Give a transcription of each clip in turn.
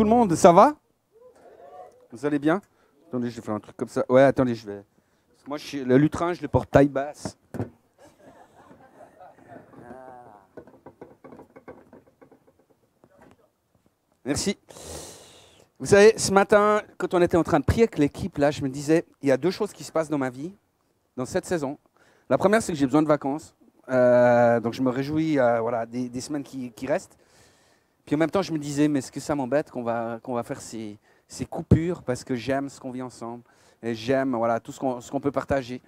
tout le monde, ça va? Vous allez bien? Attendez, je vais faire un truc comme ça. Ouais, attendez, je vais... Moi, le lutrin, je le porte taille basse. Merci. Vous savez, ce matin, quand on était en train de prier avec l'équipe, là, je me disais, il y a deux choses qui se passent dans ma vie, dans cette saison. La première, c'est que j'ai besoin de vacances. Donc, je me réjouis voilà, des semaines qui restent. Puis en même temps, je me disais, mais est-ce que ça m'embête qu'on va faire ces coupures parce que j'aime ce qu'on vit ensemble et j'aime voilà, tout ce qu'on peut partager.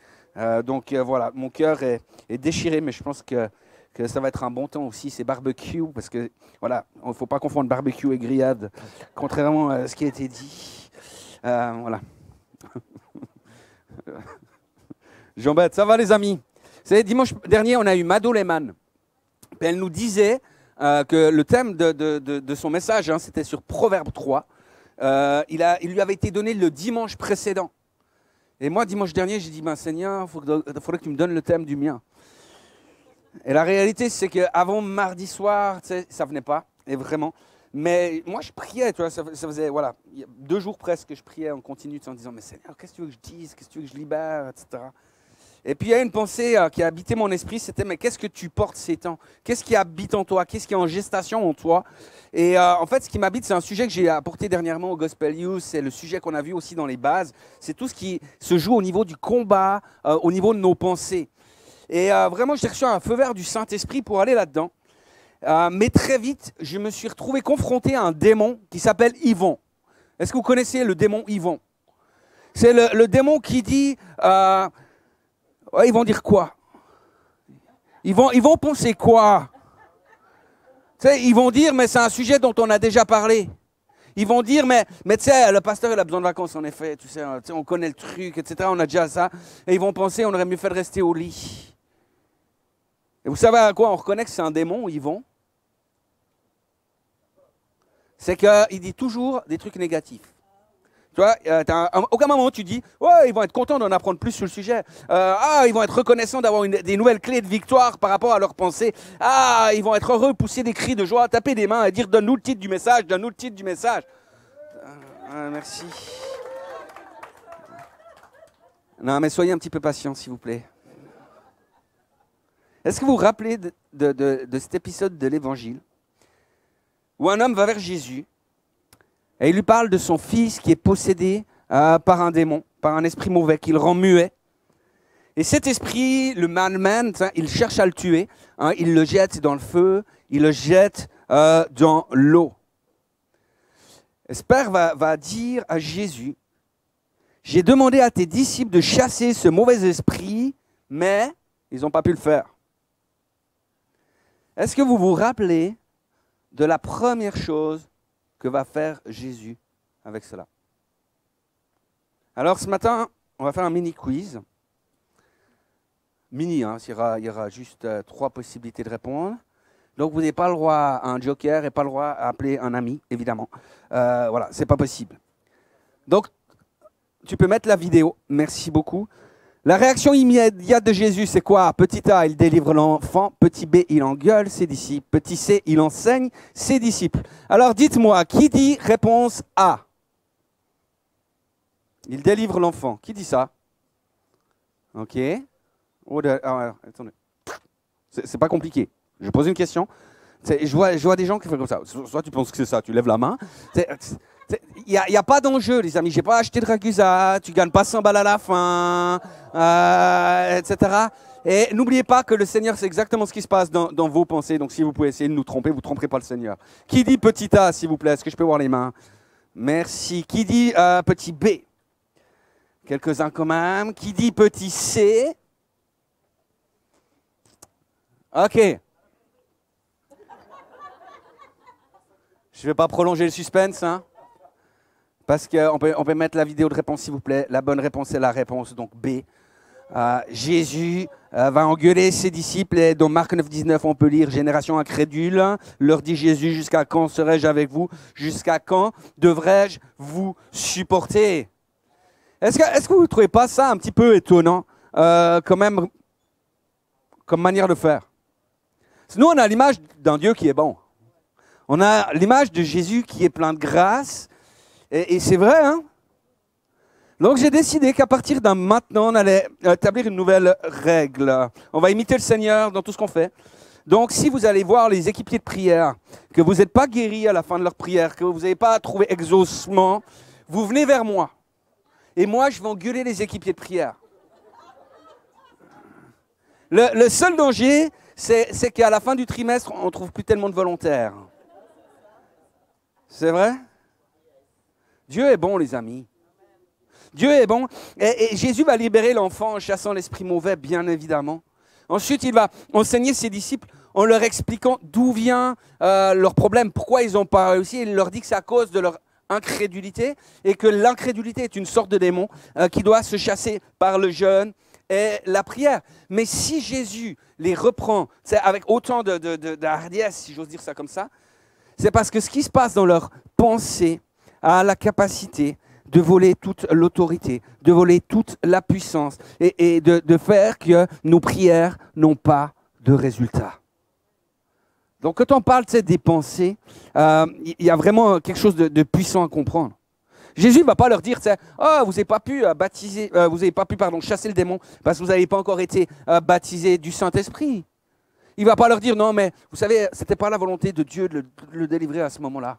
Donc voilà, mon cœur est déchiré, mais je pense que ça va être un bon temps aussi. C'est barbecue parce que voilà, il ne faut pas confondre barbecue et grillade, contrairement à ce qui a été dit. Voilà. J'embête. Ça va les amis? Vous savez, dimanche dernier, on a eu Mado Lehmann. Elle nous disait que le thème de son message, hein, c'était sur Proverbe 3. Il lui avait été donné le dimanche précédent. Et moi, dimanche dernier, j'ai dit, ben, Seigneur, il faudrait que tu me donnes le thème du mien. Et la réalité, c'est qu'avant mardi soir, ça ne venait pas, et vraiment. Mais moi, je priais, tu vois, ça faisait, voilà, 2 jours presque que je priais en continu, en disant, mais Seigneur, qu'est-ce que tu veux que je dise, qu'est-ce que tu veux que je libère, etc. Et puis il y a une pensée qui a habité mon esprit, c'était mais qu'est-ce que tu portes ces temps? Qu'est-ce qui habite en toi? Qu'est-ce qui est en gestation en toi? Et en fait, ce qui m'habite, c'est un sujet que j'ai apporté dernièrement au Gospel Youth, c'est le sujet qu'on a vu aussi dans les bases, c'est tout ce qui se joue au niveau du combat, au niveau de nos pensées. Et vraiment, j'ai reçu un feu vert du Saint-Esprit pour aller là-dedans. Mais très vite, je me suis retrouvé confronté à un démon qui s'appelle Yvon. Est-ce que vous connaissez le démon Yvon? C'est le démon qui dit... ouais, ils vont dire quoi? Ils vont penser quoi? Tu sais, ils vont dire, mais c'est un sujet dont on a déjà parlé. Ils vont dire, mais tu sais, le pasteur, il a besoin de vacances, en effet. Tu sais, on connaît le truc, etc. On a déjà ça. Et ils vont penser, on aurait mieux fait de rester au lit. Et vous savez à quoi on reconnaît que c'est un démon, Yvon? C'est qu'il dit toujours des trucs négatifs. Tu vois, à aucun moment tu dis « Ouais, ils vont être contents d'en apprendre plus sur le sujet. Ils vont être reconnaissants d'avoir des nouvelles clés de victoire par rapport à leurs pensées. Ils vont être heureux, pousser des cris de joie, taper des mains et dire « Donne-nous le titre du message, donne-nous le titre du message. » Merci. Non, mais soyez un petit peu patient, s'il vous plaît. Est-ce que vous vous rappelez de cet épisode de l'Évangile où un homme va vers Jésus et il lui parle de son fils qui est possédé par un démon, par un esprit mauvais, qui le rend muet. Et cet esprit, le madman, il cherche à le tuer. Il le jette dans le feu, il le jette dans l'eau. Et ce père va dire à Jésus, « J'ai demandé à tes disciples de chasser ce mauvais esprit, mais ils n'ont pas pu le faire. » Est-ce que vous vous rappelez de la première chose que va faire Jésus avec cela? Alors ce matin, on va faire un mini quiz. Mini, hein, il y aura juste 3 possibilités de répondre. Donc vous n'avez pas le droit à un joker et pas le droit à appeler un ami, évidemment. Voilà, c'est pas possible. Donc, tu peux mettre la vidéo, merci beaucoup. La réaction immédiate de Jésus, c'est quoi? Petit A, il délivre l'enfant. Petit B, il engueule ses disciples. Petit C, il enseigne ses disciples. Alors dites-moi, qui dit réponse A? Il délivre l'enfant. Qui dit ça? Ok. Attendez. C'est pas compliqué. Je pose une question. Je vois des gens qui font comme ça. Soit tu penses que c'est ça, tu lèves la main. Il n'y a pas d'enjeu, les amis. Je n'ai pas acheté de Ragusa, tu ne gagnes pas 100 balles à la fin, etc. Et n'oubliez pas que le Seigneur, c'est exactement ce qui se passe dans vos pensées. Donc si vous pouvez essayer de nous tromper, vous ne tromperez pas le Seigneur. Qui dit petit A, s'il vous plaît? Est-ce que je peux voir les mains? Merci. Qui dit petit B? Quelques-uns quand même. Qui dit petit C? Ok. Je ne vais pas prolonger le suspense, hein, parce qu'on peut mettre la vidéo de réponse, s'il vous plaît. La bonne réponse est la réponse, donc B. Jésus va engueuler ses disciples, et dans Marc 9, 19, on peut lire « Génération incrédule, leur dit Jésus, jusqu'à quand serai-je avec vous? Jusqu'à quand devrais-je vous supporter ?» Est-ce que vous ne trouvez pas ça un petit peu étonnant, quand même, comme manière de faire? Nous, on a l'image d'un Dieu qui est bon. On a l'image de Jésus qui est plein de grâce. Et c'est vrai, hein? Donc j'ai décidé qu'à partir d'un maintenant, on allait établir une nouvelle règle. On va imiter le Seigneur dans tout ce qu'on fait. Donc si vous allez voir les équipiers de prière, que vous n'êtes pas guéris à la fin de leur prière, que vous n'avez pas trouvé exaucement, vous venez vers moi. Et moi, je vais engueuler les équipiers de prière. Le seul danger, c'est qu'à la fin du trimestre, on ne trouve plus tellement de volontaires. C'est vrai? Dieu est bon, les amis. Dieu est bon. Et Jésus va libérer l'enfant en chassant l'esprit mauvais, bien évidemment. Ensuite, il va enseigner ses disciples en leur expliquant d'où vient leur problème, pourquoi ils n'ont pas réussi. Il leur dit que c'est à cause de leur incrédulité et que l'incrédulité est une sorte de démon qui doit se chasser par le jeûne et la prière. Mais si Jésus les reprend avec autant de hardiesse, si j'ose dire ça comme ça, c'est parce que ce qui se passe dans leur pensée a la capacité de voler toute l'autorité, de voler toute la puissance et de faire que nos prières n'ont pas de résultat. Donc quand on parle des pensées, il y a vraiment quelque chose de puissant à comprendre. Jésus ne va pas leur dire, oh, vous n'avez pas pu baptiser, vous n'avez pas pu chasser le démon parce que vous n'avez pas encore été baptisé du Saint-Esprit. Il ne va pas leur dire, non, mais vous savez, ce n'était pas la volonté de Dieu de le délivrer à ce moment-là.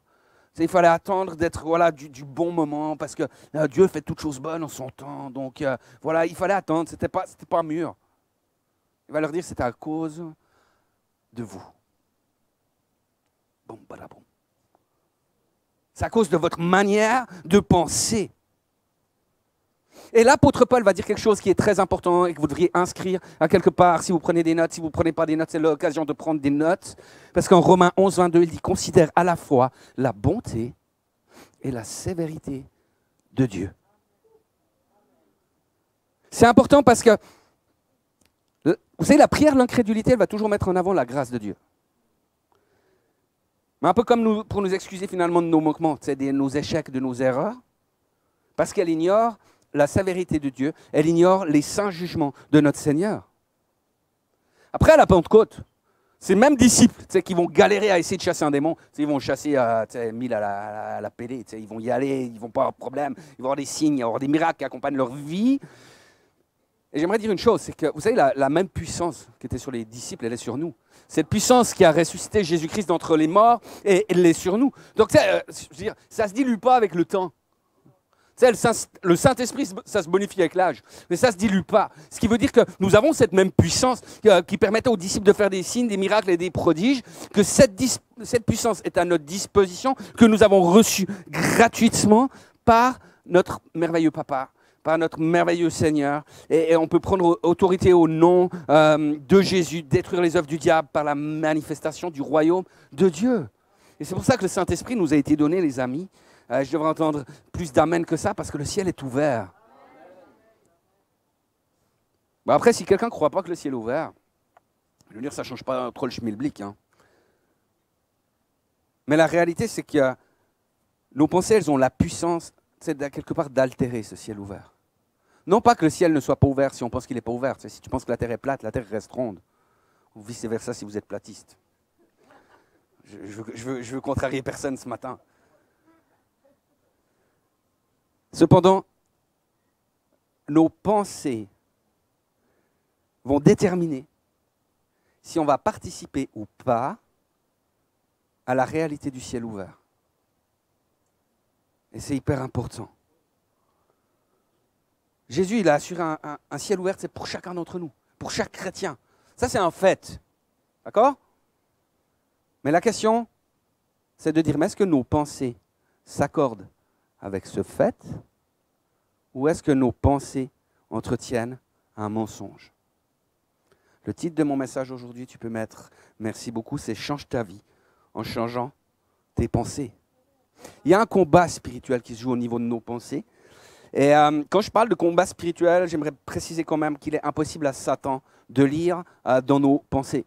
Il fallait attendre d'être du bon moment parce que Dieu fait toutes choses bonnes en son temps. Donc voilà, il fallait attendre, c'était pas mûr. Il va leur dire, c'était à cause de vous. Bon, voilà, bon. C'est à cause de votre manière de penser. Et l'apôtre Paul va dire quelque chose qui est très important et que vous devriez inscrire à quelque part. Si vous prenez des notes, si vous ne prenez pas des notes, c'est l'occasion de prendre des notes. Parce qu'en Romains 11, 22, il dit « Considère à la fois la bonté et la sévérité de Dieu. » C'est important parce que, vous savez, la prière, l'incrédulité, elle va toujours mettre en avant la grâce de Dieu. Mais un peu comme nous, pour nous excuser finalement de nos manquements, de nos échecs, de nos erreurs, parce qu'elle ignore la sévérité de Dieu, elle ignore les saints jugements de notre Seigneur. Après, à la Pentecôte, ces mêmes disciples qui vont galérer à essayer de chasser un démon, ils vont chasser 1000 à la pélée, ils vont y aller, ils ne vont pas avoir de problème, ils vont avoir des signes, ils vont avoir des miracles qui accompagnent leur vie. Et j'aimerais dire une chose, c'est que vous savez, la même puissance qui était sur les disciples, elle est sur nous. Cette puissance qui a ressuscité Jésus-Christ d'entre les morts, elle est sur nous. Donc, je veux dire, ça ne se dilue pas avec le temps. Le Saint-Esprit, ça se bonifie avec l'âge, mais ça ne se dilue pas. Ce qui veut dire que nous avons cette même puissance qui permettait aux disciples de faire des signes, des miracles et des prodiges, que cette puissance est à notre disposition, que nous avons reçue gratuitement par notre merveilleux Papa, par notre merveilleux Seigneur. Et on peut prendre autorité au nom de Jésus, détruire les œuvres du diable par la manifestation du royaume de Dieu. Et c'est pour ça que le Saint-Esprit nous a été donné, les amis. Je devrais entendre plus d'amen que ça parce que le ciel est ouvert. Bon, après, si quelqu'un ne croit pas que le ciel est ouvert, je veux dire, ça ne change pas trop le schmilblick. Hein. Mais la réalité, c'est que nos pensées, elles ont la puissance, quelque part, d'altérer ce ciel ouvert. Non pas que le ciel ne soit pas ouvert si on pense qu'il n'est pas ouvert. Si tu penses que la terre est plate, la terre reste ronde. Ou vice-versa si vous êtes platiste. Je veux contrarier personne ce matin. Cependant, nos pensées vont déterminer si on va participer ou pas à la réalité du ciel ouvert. Et c'est hyper important. Jésus, il a assuré un ciel ouvert, c'est pour chacun d'entre nous, pour chaque chrétien. Ça, c'est un fait. D'accord? Mais la question, c'est de dire, mais est-ce que nos pensées s'accordent avec ce fait, ou est-ce que nos pensées entretiennent un mensonge? Le titre de mon message aujourd'hui, tu peux mettre, merci beaucoup, c'est « Change ta vie en changeant tes pensées ». Il y a un combat spirituel qui se joue au niveau de nos pensées. Et quand je parle de combat spirituel, j'aimerais préciser quand même qu'il est impossible à Satan de lire dans nos pensées.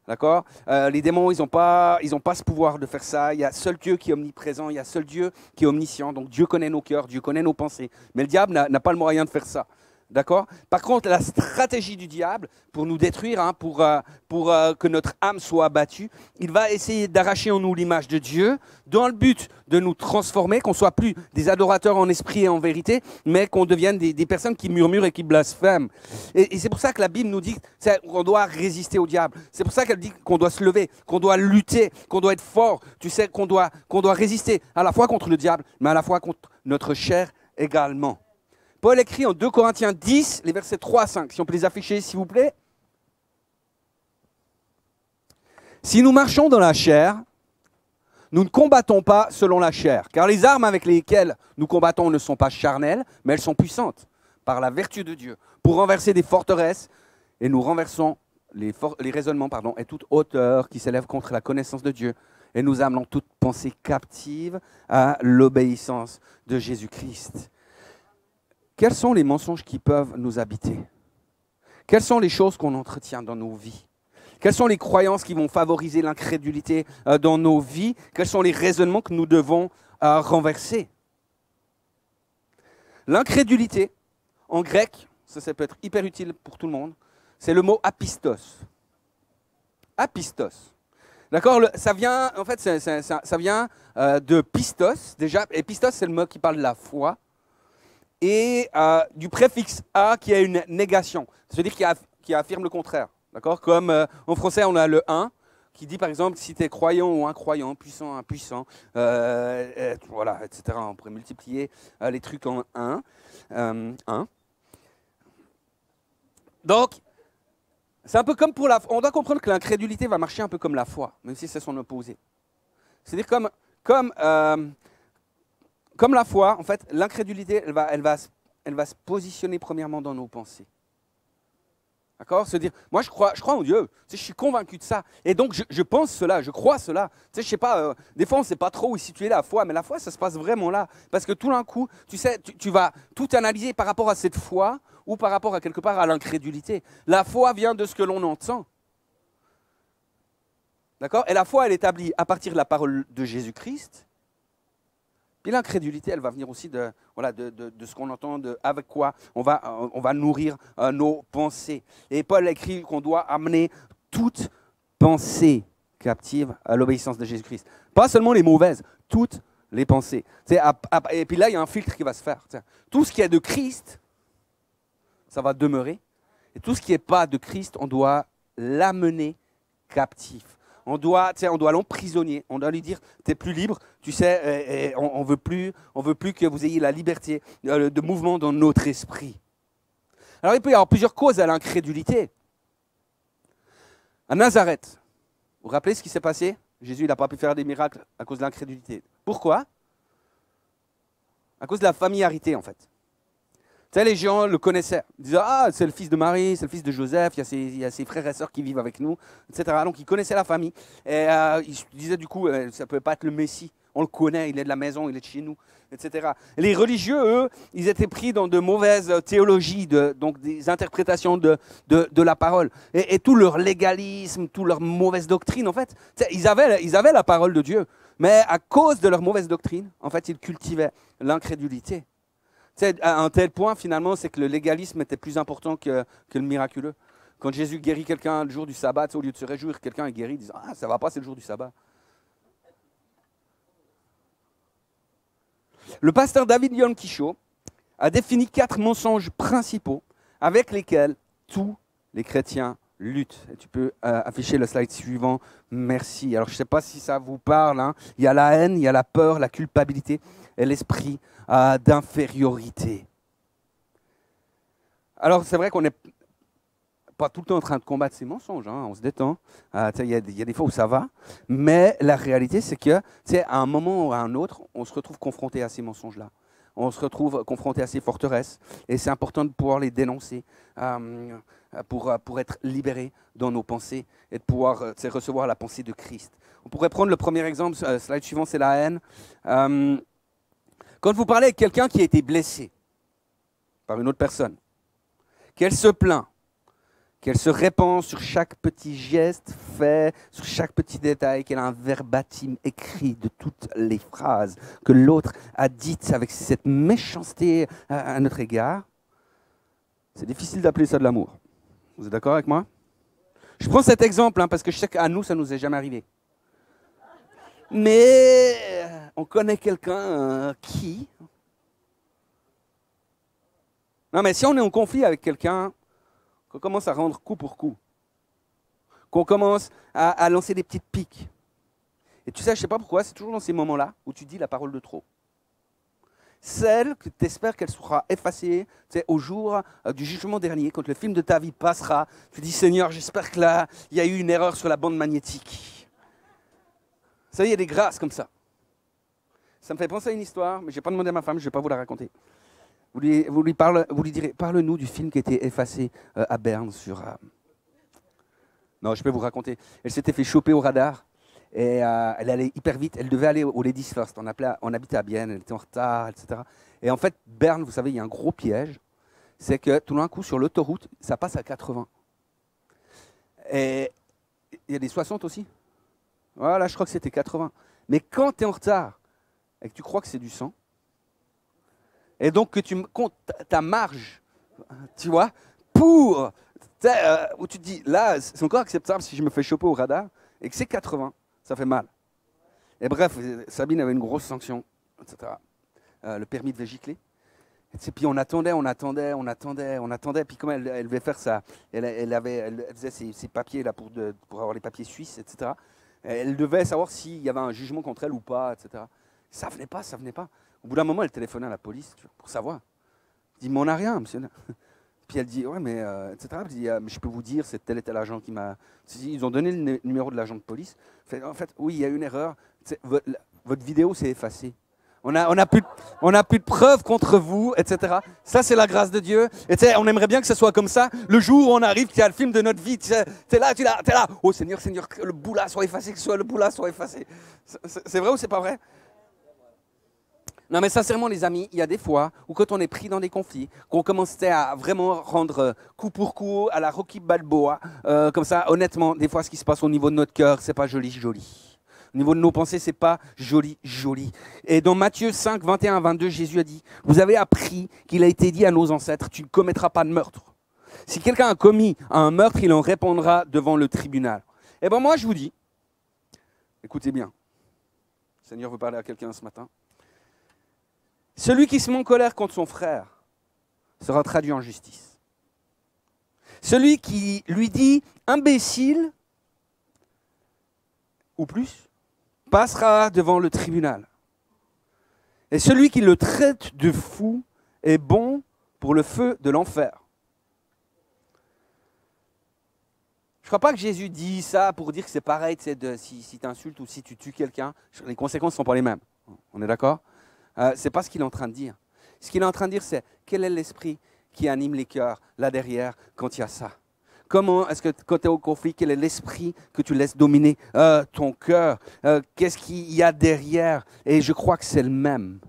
D'accord? Les démons, ils n'ont pas ce pouvoir de faire ça. Il y a seul Dieu qui est omniprésent, il y a seul Dieu qui est omniscient. Donc Dieu connaît nos cœurs, Dieu connaît nos pensées. Mais le diable n'a pas le moyen de faire ça. D'accord? Par contre, la stratégie du diable pour nous détruire, hein, pour que notre âme soit abattue, il va essayer d'arracher en nous l'image de Dieu dans le but de nous transformer, qu'on ne soit plus des adorateurs en esprit et en vérité, mais qu'on devienne des personnes qui murmurent et qui blasphèment. Et c'est pour ça que la Bible nous dit qu'on doit résister au diable. C'est pour ça qu'elle dit qu'on doit se lever, qu'on doit lutter, qu'on doit être fort. Tu sais, qu'on doit résister à la fois contre le diable, mais à la fois contre notre chair également. Paul écrit en 2 Corinthiens 10, les versets 3 à 5. Si on peut les afficher, s'il vous plaît. Si nous marchons dans la chair, nous ne combattons pas selon la chair, car les armes avec lesquelles nous combattons ne sont pas charnelles, mais elles sont puissantes, par la vertu de Dieu, pour renverser des forteresses, et nous renversons les raisonnements et toute hauteur qui s'élève contre la connaissance de Dieu, et nous amenons toute pensée captive à l'obéissance de Jésus-Christ. Quels sont les mensonges qui peuvent nous habiter? Quelles sont les choses qu'on entretient dans nos vies? Quelles sont les croyances qui vont favoriser l'incrédulité dans nos vies? Quels sont les raisonnements que nous devons renverser? L'incrédulité, en grec, ça peut être hyper utile pour tout le monde, c'est le mot apistos. Apistos. D'accord? Ça vient, en fait, ça vient de pistos, déjà, et pistos, c'est le mot qui parle de la foi. Et du préfixe « a » qui a une négation, c'est-à-dire qui affirme le contraire. D'accord? Comme en français, on a le « un » qui dit par exemple si tu es croyant ou incroyant, puissant, impuissant, voilà, etc. On pourrait multiplier les trucs en un. Donc, c'est un peu comme pour la foi. On doit comprendre que l'incrédulité va marcher un peu comme la foi, même si c'est son opposé. C'est-à-dire comme la foi, en fait, l'incrédulité, elle va se positionner premièrement dans nos pensées. D'accord? Se dire, moi je crois en Dieu, tu sais, je suis convaincu de ça. Et donc je pense cela, je crois cela. Tu sais, je sais pas, des fois on ne sait pas trop où situer la foi, mais la foi ça se passe vraiment là. Parce que tout d'un coup, tu sais, tu vas tout analyser par rapport à cette foi ou par rapport à quelque part à l'incrédulité. La foi vient de ce que l'on entend. D'accord? Et la foi, elle est établie à partir de la parole de Jésus-Christ. Et l'incrédulité, elle va venir aussi de ce qu'on entend, avec quoi on va nourrir nos pensées. Et Paul écrit qu'on doit amener toute pensée captive à l'obéissance de Jésus-Christ. Pas seulement les mauvaises, toutes les pensées. Et puis là, il y a un filtre qui va se faire. Tout ce qui est de Christ, ça va demeurer. Et tout ce qui n'est pas de Christ, on doit l'amener captif. On doit l'emprisonner, on doit lui dire, tu n'es plus libre, tu sais, on veut plus que vous ayez la liberté de mouvement dans notre esprit. Alors il peut y avoir plusieurs causes à l'incrédulité. À Nazareth, vous vous rappelez ce qui s'est passé? Jésus n'a pas pu faire des miracles à cause de l'incrédulité. Pourquoi? À cause de la familiarité en fait. Tu sais, les gens le connaissaient. Ils disaient, ah, c'est le fils de Marie, c'est le fils de Joseph, il y a ses frères et sœurs qui vivent avec nous, etc. Donc, ils connaissaient la famille. Et ils se disaient, du coup, ça ne peut pas être le Messie. On le connaît, il est de la maison, il est de chez nous, etc. Et les religieux, eux, ils étaient pris dans de mauvaises théologies, donc des interprétations de la parole. Et tout leur légalisme, toute leur mauvaise doctrine, en fait, ils avaient la parole de Dieu. Mais à cause de leur mauvaise doctrine, en fait, ils cultivaient l'incrédulité. À un tel point, finalement, c'est que le légalisme était plus important que le miraculeux. Quand Jésus guérit quelqu'un le jour du sabbat, au lieu de se réjouir, quelqu'un est guéri, il dit « Ah, ça ne va pas, c'est le jour du sabbat. » Le pasteur David Yom Kisho a défini 4 mensonges principaux avec lesquels tous les chrétiens luttent. Et tu peux afficher le slide suivant. Merci. Alors, je ne sais pas si ça vous parle. Hein. Il y a la haine, il y a la peur, la culpabilité et l'esprit d'infériorité. Alors, c'est vrai qu'on n'est pas tout le temps en train de combattre ces mensonges, hein, on se détend. Il y a des fois où ça va, mais la réalité, c'est que à un moment ou à un autre, on se retrouve confronté à ces mensonges-là. On se retrouve confronté à ces forteresses, et c'est important de pouvoir les dénoncer pour être libéré dans nos pensées et de pouvoir recevoir la pensée de Christ. On pourrait prendre le premier exemple, slide suivant, c'est la haine. Quand vous parlez avec quelqu'un qui a été blessé par une autre personne, qu'elle se plaint, qu'elle se répand sur chaque petit geste fait, sur chaque petit détail, qu'elle a un verbatim écrit de toutes les phrases que l'autre a dites avec cette méchanceté à notre égard, C'est difficile d'appeler ça de l'amour. Vous êtes d'accord avec moi? Je prends cet exemple parce que je sais qu'à nous, ça ne nous est jamais arrivé. Mais on connaît quelqu'un qui... Non, mais si on est en conflit avec quelqu'un, qu'on commence à rendre coup pour coup, qu'on commence à lancer des petites piques. Et tu sais, je ne sais pas pourquoi, c'est toujours dans ces moments-là où tu dis la parole de trop. Celle que tu espères qu'elle sera effacée, tu sais, au jour du jugement dernier, quand le film de ta vie passera, tu dis, Seigneur, j'espère que là, il y a eu une erreur sur la bande magnétique. Ça, il y a des grâces comme ça. Ça me fait penser à une histoire, mais je n'ai pas demandé à ma femme, je ne vais pas vous la raconter. Vous lui direz, parle-nous du film qui était effacé à Berne sur... Non, je peux vous raconter. Elle s'était fait choper au radar. Et elle allait hyper vite. Elle devait aller au Ladies First. On habitait à Bienne, elle était en retard, etc. Et en fait, Berne, vous savez, il y a un gros piège. C'est que tout d'un coup, sur l'autoroute, ça passe à 80. Et il y a des 60 aussi. Voilà, je crois que c'était 80. Mais quand tu es en retard et que tu crois que c'est du 100, et donc que tu comptes ta marge, tu vois, pour... où tu te dis, là, c'est encore acceptable si je me fais choper au radar, et que c'est 80. Ça fait mal. Et bref, Sabine avait une grosse sanction, etc. Le permis devait gicler. Et puis on attendait. Puis comme elle devait faire ça, elle faisait ses papiers là pour avoir les papiers suisses, etc. Elle devait savoir s'il y avait un jugement contre elle ou pas, etc. Ça venait pas. Au bout d'un moment, elle téléphonait à la police pour savoir. Elle dit, mais on n'a rien, monsieur. Puis elle dit, ouais, mais, etc. Elle dit, mais je peux vous dire, c'est tel et tel agent qui m'a... Ils ont donné le numéro de l'agent de police. En fait, oui, il y a eu une erreur. Votre vidéo s'est effacée. On n'a plus de preuves contre vous, etc. Ça, c'est la grâce de Dieu. Et on aimerait bien que ce soit comme ça. Le jour où on arrive, qu'il y a le film de notre vie, t'es là. Oh Seigneur, que le bout là soit effacé, le bout là soit effacé. C'est vrai ou c'est pas vrai? Non, mais sincèrement, les amis, il y a des fois où quand on est pris dans des conflits, qu'on commençait à vraiment rendre coup pour coup à la Rocky Balboa, comme ça, honnêtement, des fois, ce qui se passe au niveau de notre cœur, c'est pas joli. Au niveau de nos pensées, c'est pas joli. Et dans Matthieu 5, 21 à 22, Jésus a dit, vous avez appris qu'il a été dit à nos ancêtres, tu ne commettras pas de meurtre. Si quelqu'un a commis un meurtre, il en répondra devant le tribunal. Eh bien, moi, je vous dis, écoutez bien, le Seigneur veut parler à quelqu'un ce matin. Celui qui se met en colère contre son frère sera traduit en justice. Celui qui lui dit imbécile ou plus passera devant le tribunal. Et celui qui le traite de fou est bon pour le feu de l'enfer. Je ne crois pas que Jésus dit ça pour dire que c'est pareil, si tu insultes ou si tu tues quelqu'un, les conséquences ne sont pas les mêmes. On est d'accord ? Ce n'est pas ce qu'il est en train de dire. Ce qu'il est en train de dire, c'est quel est l'esprit qui anime les cœurs là derrière quand il y a ça. Comment est-ce que quand tu es au conflit, quel est l'esprit que tu laisses dominer ton cœur? Qu'est-ce qu'il y a derrière? Et je crois que c'est le même.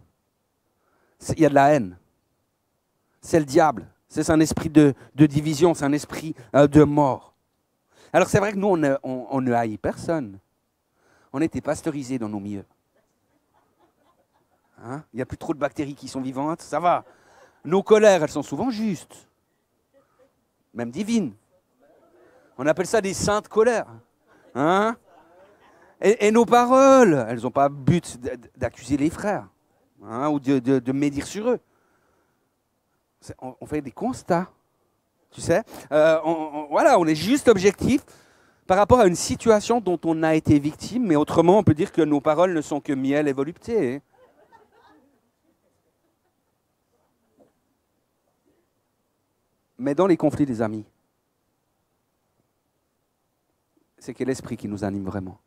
Il y a de la haine. C'est le diable. C'est un esprit de division, c'est un esprit de mort. Alors c'est vrai que nous, on ne haït personne. On était pasteurisés dans nos milieux. Hein? Il n'y a plus trop de bactéries qui sont vivantes, ça va. Nos colères, elles sont souvent justes, même divines. On appelle ça des saintes colères. Hein? Et nos paroles, elles n'ont pas but d'accuser les frères ou de médire sur eux. On fait des constats, tu sais. On est juste objectif par rapport à une situation dont on a été victime, mais autrement, on peut dire que nos paroles ne sont que miel et volupté. Mais dans les conflits des amis, c'est quel esprit qui nous anime vraiment?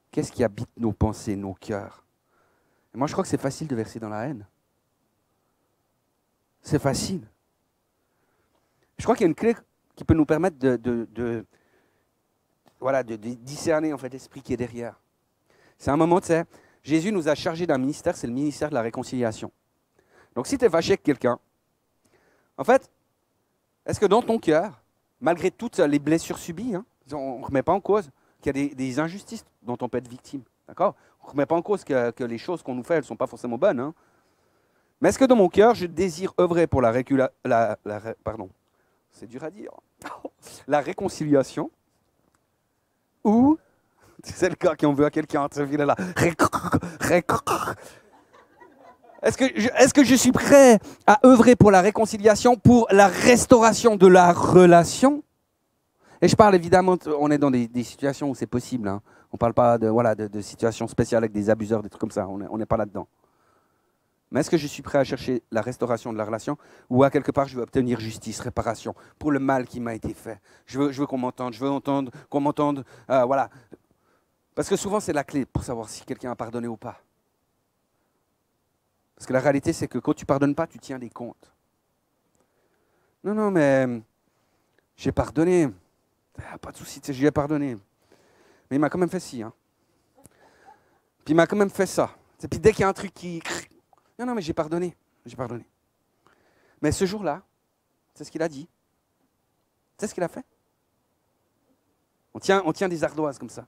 Qu'est-ce qui habite nos pensées, nos cœurs? Et moi, je crois que c'est facile de verser dans la haine. C'est facile. Je crois qu'il y a une clé qui peut nous permettre de discerner en fait l'esprit qui est derrière. C'est un moment, tu sais, Jésus nous a chargés d'un ministère, c'est le ministère de la réconciliation. Donc si tu es fâché avec quelqu'un, en fait, est-ce que dans ton cœur, malgré toutes les blessures subies, on ne remet pas en cause qu'il y a des injustices dont on peut être victime, d'accord? On ne remet pas en cause que les choses qu'on nous fait, elles ne sont pas forcément bonnes, Mais est-ce que dans mon cœur, je désire œuvrer pour pardon, c'est dur à dire, la réconciliation ou, c'est le gars qui en veut à quelqu'un, il est là, est-ce que je suis prêt à œuvrer pour la réconciliation, pour la restauration de la relation? Et je parle évidemment, on est dans des situations où c'est possible. Hein. On ne parle pas de situations spéciales avec des abuseurs, des trucs comme ça. On n'est pas là-dedans. Mais est-ce que je suis prêt à chercher la restauration de la relation ou à quelque part je veux obtenir justice, réparation pour le mal qui m'a été fait? Je veux qu'on m'entende, qu'on m'entende. Voilà. Parce que souvent c'est la clé pour savoir si quelqu'un a pardonné ou pas. Parce que la réalité, c'est que quand tu ne pardonnes pas, tu tiens des comptes. Non, mais j'ai pardonné. Pas de souci, je lui ai pardonné. Mais il m'a quand même fait ci. Hein. Puis il m'a quand même fait ça. Et puis dès qu'il y a un truc qui... Non, mais j'ai pardonné. Mais ce jour-là, c'est ce qu'il a dit. C'est ce qu'il a fait. On tient des ardoises comme ça.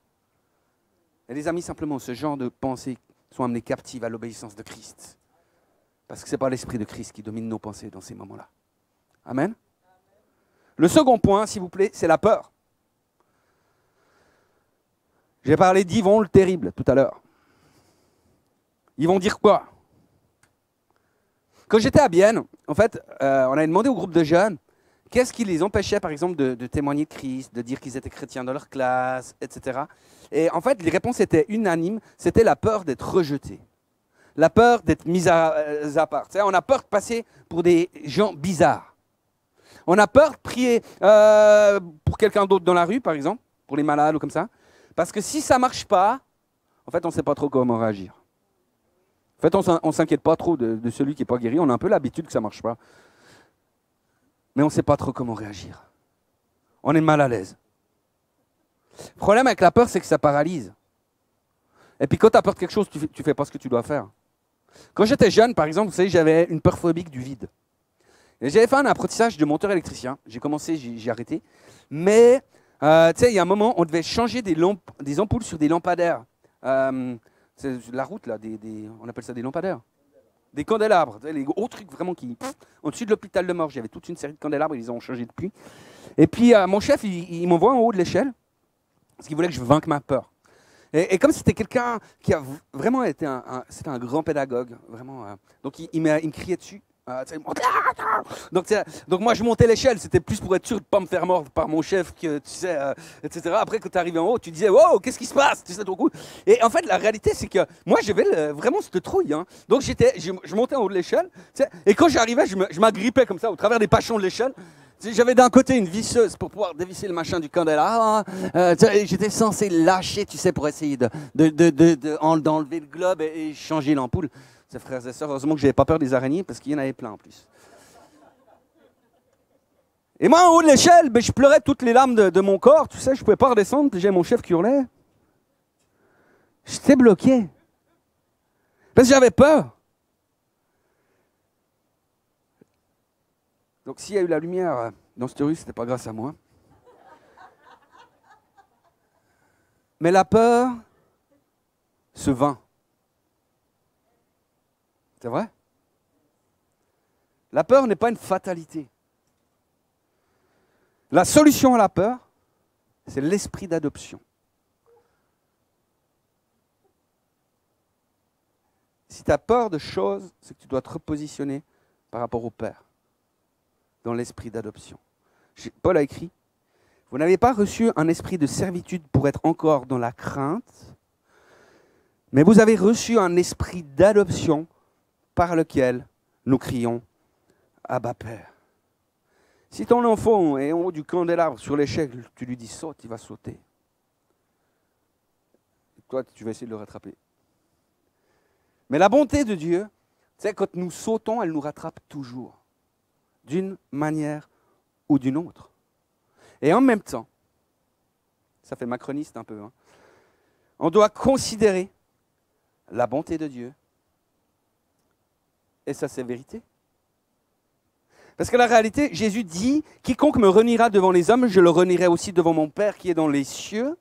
Et les amis, simplement, ce genre de pensées sont amenées captives à l'obéissance de Christ. Parce que ce n'est pas l'Esprit de Christ qui domine nos pensées dans ces moments-là. Amen. Le second point, s'il vous plaît, c'est la peur. J'ai parlé d'Yvon le terrible tout à l'heure. Ils vont dire quoi? Quand j'étais à Bienne, en fait, on avait demandé au groupe de jeunes qu'est-ce qui les empêchait, par exemple, de témoigner de Christ, de dire qu'ils étaient chrétiens dans leur classe, etc. Et en fait, les réponses étaient unanimes. C'était la peur d'être rejeté. La peur d'être mis à part. On a peur de passer pour des gens bizarres. On a peur de prier pour quelqu'un d'autre dans la rue, par exemple, pour les malades ou comme ça. Parce que si ça ne marche pas, en fait, on ne sait pas trop comment réagir. En fait, on ne s'inquiète pas trop de celui qui n'est pas guéri. On a un peu l'habitude que ça ne marche pas. Mais on ne sait pas trop comment réagir. On est mal à l'aise. Le problème avec la peur, c'est que ça paralyse. Et puis quand tu as peur de quelque chose, tu ne fais pas ce que tu dois faire. Quand j'étais jeune, par exemple, vous savez, j'avais une peur phobique du vide. Et j'avais fait un apprentissage de monteur électricien. J'ai commencé, j'ai arrêté. Mais, tu sais, il y a un moment, on devait changer des ampoules sur des lampadaires. C'est la route, là, on appelle ça des lampadaires. Des candélabres, les gros trucs vraiment qui... Au-dessus de l'hôpital de Morges, il y avait toute une série de candélabres, ils ont changé depuis. Et puis, mon chef, il m'envoie en haut de l'échelle, parce qu'il voulait que je vainque ma peur. Et comme c'était quelqu'un qui a vraiment été c'était un grand pédagogue, vraiment. Donc il me criait dessus. Donc moi je montais l'échelle, c'était plus pour être sûr de ne pas me faire mordre par mon chef, que, tu sais, etc. Après quand tu arrivais en haut, tu disais wow, qu'est-ce qui se passe, tu sais, ton coup. Et en fait la réalité c'est que moi j'avais vraiment cette trouille. Hein. Donc je montais en haut de l'échelle, tu sais, et quand j'arrivais, je m'agrippais comme ça au travers des pachons de l'échelle. J'avais d'un côté une visseuse pour pouvoir dévisser le machin du candélabre. J'étais censé lâcher, tu sais, pour essayer d'enlever le globe et changer l'ampoule. Ces frères et sœurs, heureusement que je n'avais pas peur des araignées parce qu'il y en avait plein en plus. Et moi, en haut de l'échelle, je pleurais toutes les larmes de mon corps. Tu sais, je ne pouvais pas redescendre. J'ai mon chef qui hurlait. J'étais bloqué. Parce que j'avais peur. Donc s'il y a eu la lumière dans cette rue, ce n'était pas grâce à moi. Mais la peur se vainc. C'est vrai? La peur n'est pas une fatalité. La solution à la peur, c'est l'esprit d'adoption. Si tu as peur de choses, c'est que tu dois te repositionner par rapport au Père, dans l'esprit d'adoption. Paul a écrit, « Vous n'avez pas reçu un esprit de servitude pour être encore dans la crainte, mais vous avez reçu un esprit d'adoption par lequel nous crions « Abba Père ». Si ton enfant est en haut du candélabre sur l'échelle, tu lui dis « Saute », il va sauter. Et toi, tu vas essayer de le rattraper. Mais la bonté de Dieu, c'est quand nous sautons, elle nous rattrape toujours, d'une manière ou d'une autre. Et en même temps, ça fait macroniste un peu, hein, on doit considérer la bonté de Dieu et sa sévérité. Parce que la réalité, Jésus dit, « Quiconque me reniera devant les hommes, je le renierai aussi devant mon Père qui est dans les cieux. »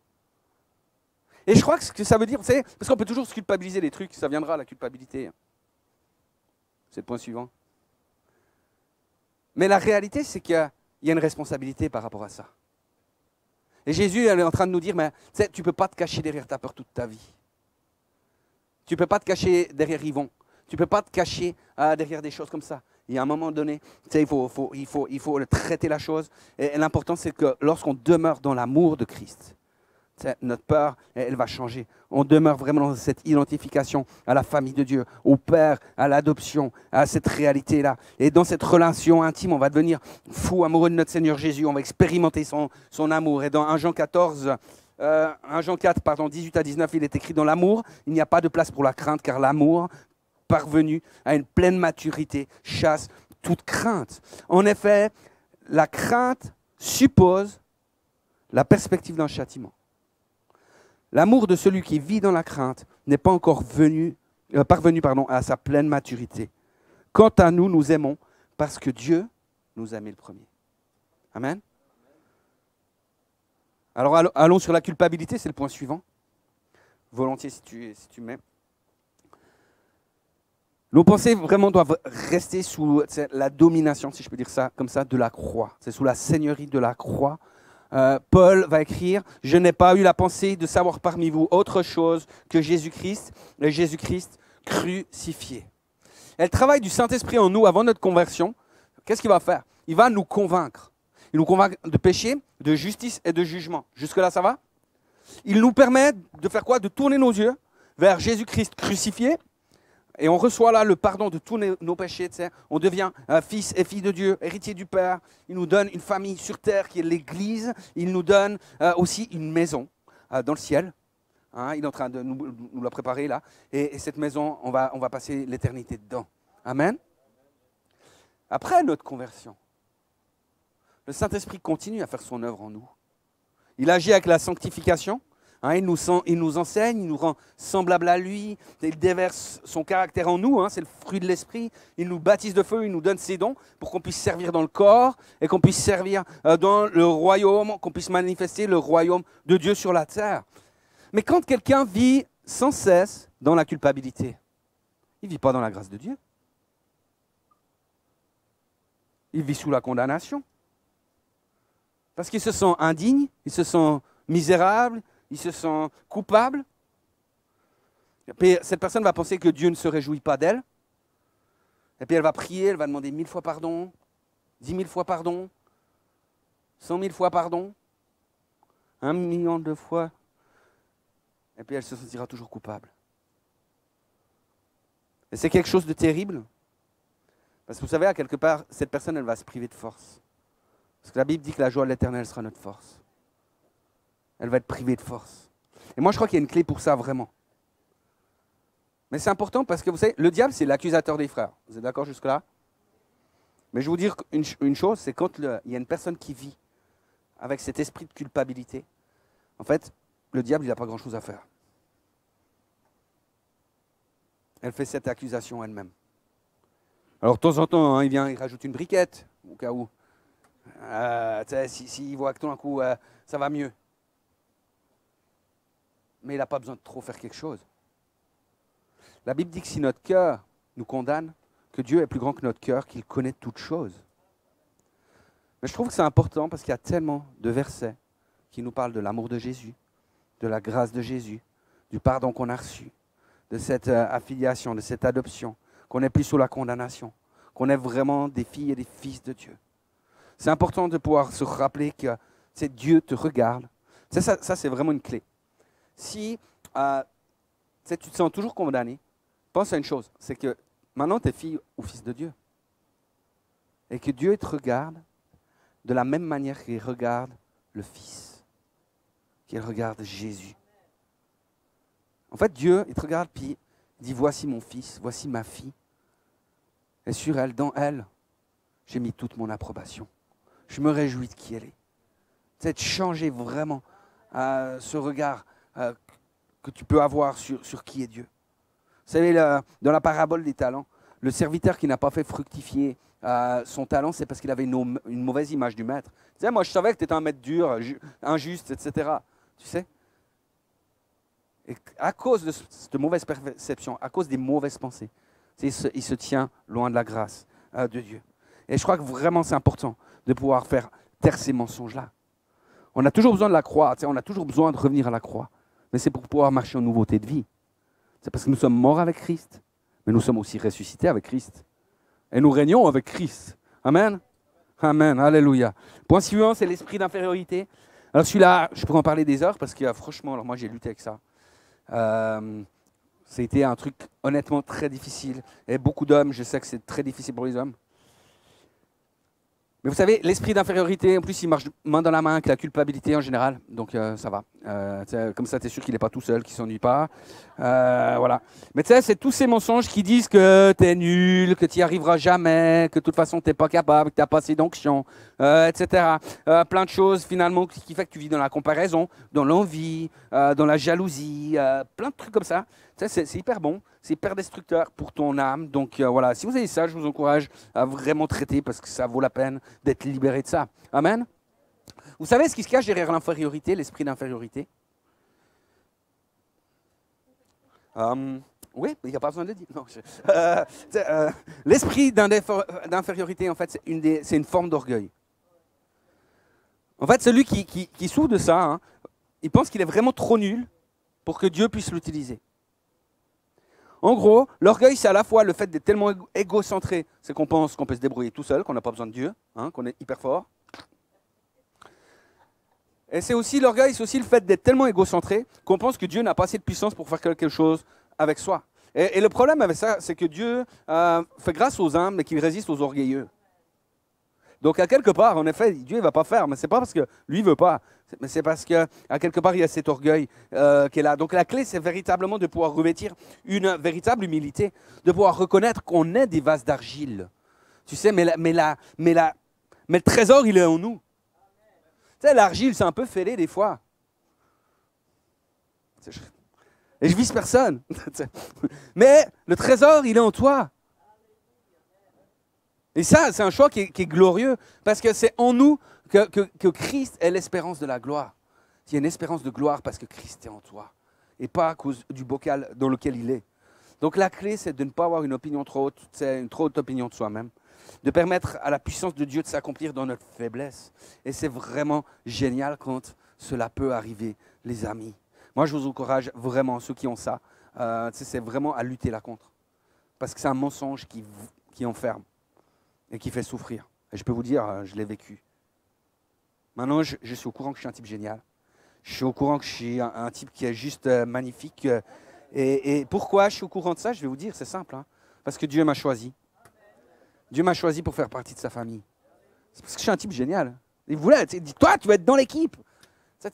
Et je crois que ce que ça veut dire, c'est parce qu'on peut toujours se culpabiliser des trucs, ça viendra la culpabilité. C'est le point suivant. Mais la réalité, c'est qu'il y a une responsabilité par rapport à ça. Et Jésus, elle est en train de nous dire, mais tu ne peux pas te cacher derrière ta peur toute ta vie. Tu ne peux pas te cacher derrière Yvon. Tu ne peux pas te cacher derrière des choses comme ça. Il y a un moment donné, il faut traiter la chose. Et l'important, c'est que lorsqu'on demeure dans l'amour de Christ, notre peur, elle va changer. On demeure vraiment dans cette identification à la famille de Dieu, au Père, à l'adoption, à cette réalité-là. Et dans cette relation intime, on va devenir fou, amoureux de notre Seigneur Jésus. On va expérimenter son amour. Et dans 1 Jean 4, 18 à 19, il est écrit: dans l'amour, il n'y a pas de place pour la crainte, car l'amour, parvenu à une pleine maturité, chasse toute crainte. En effet, la crainte suppose la perspective d'un châtiment. L'amour de celui qui vit dans la crainte n'est pas encore parvenu à sa pleine maturité. Quant à nous, nous aimons parce que Dieu nous a aimés le premier. Amen. Alors allons sur la culpabilité, c'est le point suivant. Volontiers si tu mets. Nos pensées vraiment doivent rester sous la domination, si je peux dire ça comme ça, de la croix. C'est sous la seigneurie de la croix. Paul va écrire: je n'ai pas eu la pensée de savoir parmi vous autre chose que Jésus-Christ, et Jésus-Christ crucifié. Et le travail du Saint-Esprit en nous avant notre conversion, qu'est-ce qu'il va faire? Il va nous convaincre. Il nous convainc de péché, de justice et de jugement. Jusque-là, ça va? Il nous permet de faire quoi? De tourner nos yeux vers Jésus-Christ crucifié. Et on reçoit là le pardon de tous nos péchés. On devient fils et fille de Dieu, héritier du Père. Il nous donne une famille sur terre qui est l'Église. Il nous donne aussi une maison dans le ciel. Il est en train de nous la préparer là. Et cette maison, on va passer l'éternité dedans. Amen. Après notre conversion, le Saint-Esprit continue à faire son œuvre en nous. Il agit avec la sanctification. Il nous enseigne, il nous rend semblables à lui, il déverse son caractère en nous, c'est le fruit de l'esprit. Il nous baptise de feu, il nous donne ses dons pour qu'on puisse servir dans le corps et qu'on puisse servir dans le royaume, qu'on puisse manifester le royaume de Dieu sur la terre. Mais quand quelqu'un vit sans cesse dans la culpabilité, il ne vit pas dans la grâce de Dieu. Il vit sous la condamnation. Parce qu'il se sent indigne, il se sent misérable, il se sent coupable. Et puis cette personne va penser que Dieu ne se réjouit pas d'elle. Et puis elle va prier, elle va demander 1000 fois pardon, 10 000 fois pardon, 100 000 fois pardon, 1 million de fois. Et puis elle se sentira toujours coupable. Et c'est quelque chose de terrible. Parce que vous savez, à quelque part, cette personne, elle va se priver de force. Parce que la Bible dit que la joie de l'Éternel sera notre force. Elle va être privée de force. Et moi, je crois qu'il y a une clé pour ça, vraiment. Mais c'est important parce que, vous savez, le diable, c'est l'accusateur des frères. Vous êtes d'accord jusque-là? Mais je vais vous dire une chose, c'est quand il y a une personne qui vit avec cet esprit de culpabilité, en fait, le diable, il n'a pas grand-chose à faire. Elle fait cette accusation elle-même. Alors, de temps en temps, il vient, il rajoute une briquette, au cas où. S'il voit que tout d'un coup, ça va mieux. Mais il n'a pas besoin de trop faire quelque chose. La Bible dit que si notre cœur nous condamne, que Dieu est plus grand que notre cœur, qu'il connaît toutes choses. Mais je trouve que c'est important parce qu'il y a tellement de versets qui nous parlent de l'amour de Jésus, de la grâce de Jésus, du pardon qu'on a reçu, de cette affiliation, de cette adoption, qu'on n'est plus sous la condamnation, qu'on est vraiment des filles et des fils de Dieu. C'est important de pouvoir se rappeler que Dieu te regarde. Ça, c'est vraiment une clé. Si tu te sens toujours condamné, pense à une chose, c'est que maintenant tu es fille ou fils de Dieu. Et que Dieu te regarde de la même manière qu'il regarde le Fils, qu'il regarde Jésus. En fait, Dieu, il te regarde puis il dit: voici mon fils, voici ma fille. Et sur elle, dans elle, j'ai mis toute mon approbation. Je me réjouis de qui elle est. C'est de changer vraiment ce regard que tu peux avoir sur qui est Dieu. Vous savez, dans la parabole des talents, le serviteur qui n'a pas fait fructifier son talent, c'est parce qu'il avait une mauvaise image du maître. Tu sais, moi, je savais que tu étais un maître dur, injuste, etc. Tu sais? Et à cause de cette mauvaise perception, à cause des mauvaises pensées, Il se tient loin de la grâce de Dieu. Et je crois que vraiment c'est important de pouvoir faire taire ces mensonges-là. On a toujours besoin de la croix, on a toujours besoin de revenir à la croix. Mais c'est pour pouvoir marcher en nouveauté de vie. C'est parce que nous sommes morts avec Christ, mais nous sommes aussi ressuscités avec Christ. Et nous régnons avec Christ. Amen. Amen. Alléluia. Point suivant, c'est l'esprit d'infériorité. Alors celui-là, je pourrais en parler des heures parce que franchement, alors moi j'ai lutté avec ça. Ça a été un truc honnêtement très difficile. Et beaucoup d'hommes, je sais que c'est très difficile pour les hommes. Mais vous savez, l'esprit d'infériorité, en plus, il marche main dans la main avec la culpabilité en général. Donc, ça va. Comme ça, tu es sûr qu'il n'est pas tout seul, qu'il ne s'ennuie pas. Voilà. Mais tu sais, c'est tous ces mensonges qui disent que tu es nul, que tu n'y arriveras jamais, que de toute façon, tu n'es pas capable, que tu n'as pas assez d'onction, etc. Plein de choses, finalement, qui fait que tu vis dans la comparaison, dans l'envie, dans la jalousie, plein de trucs comme ça. Tu sais, c'est hyper bon. C'est hyper destructeur pour ton âme. Donc voilà, si vous avez ça, je vous encourage à vraiment traiter parce que ça vaut la peine d'être libéré de ça. Amen. Vous savez ce qui se cache derrière l'infériorité, l'esprit d'infériorité? Oui, il n'y a pas besoin de le dire. Non, l'esprit d'infériorité, en fait, c'est une forme d'orgueil. En fait, celui qui souffre de ça, hein, il pense qu'il est vraiment trop nul pour que Dieu puisse l'utiliser. En gros, l'orgueil, c'est à la fois le fait d'être tellement égocentré, c'est qu'on pense qu'on peut se débrouiller tout seul, qu'on n'a pas besoin de Dieu, hein, qu'on est hyper fort. Et c'est aussi l'orgueil, c'est aussi le fait d'être tellement égocentré qu'on pense que Dieu n'a pas assez de puissance pour faire quelque chose avec soi. Et le problème avec ça, c'est que Dieu fait grâce aux humbles, mais qu'il résiste aux orgueilleux. Donc à quelque part, en effet, Dieu ne va pas faire, mais ce n'est pas parce que lui ne veut pas, mais c'est parce qu'à quelque part, il y a cet orgueil qui est là. Donc la clé, c'est véritablement de pouvoir revêtir une véritable humilité, de pouvoir reconnaître qu'on est des vases d'argile. Tu sais, mais le trésor, il est en nous. Tu sais, l'argile, c'est un peu fêlé des fois. Et je vise personne. Mais le trésor, il est en toi. Et ça, c'est un choix qui est glorieux, parce que c'est en nous que Christ est l'espérance de la gloire. Il y a une espérance de gloire parce que Christ est en toi, et pas à cause du bocal dans lequel il est. Donc la clé, c'est de ne pas avoir une opinion trop haute, c'est une trop haute opinion de soi-même, de permettre à la puissance de Dieu de s'accomplir dans notre faiblesse. Et c'est vraiment génial quand cela peut arriver, les amis. Moi, je vous encourage vraiment, ceux qui ont ça, c'est vraiment à lutter là contre. Parce que c'est un mensonge qui enferme et qui fait souffrir. Et je peux vous dire, je l'ai vécu. Maintenant, je suis au courant que je suis un type génial. Je suis au courant que je suis un type qui est juste magnifique. Et pourquoi je suis au courant de ça? Je vais vous dire, c'est simple. Hein. Parce que Dieu m'a choisi. Dieu m'a choisi pour faire partie de sa famille. C'est parce que je suis un type génial. Il voulait, il dit, toi, tu vas être dans l'équipe.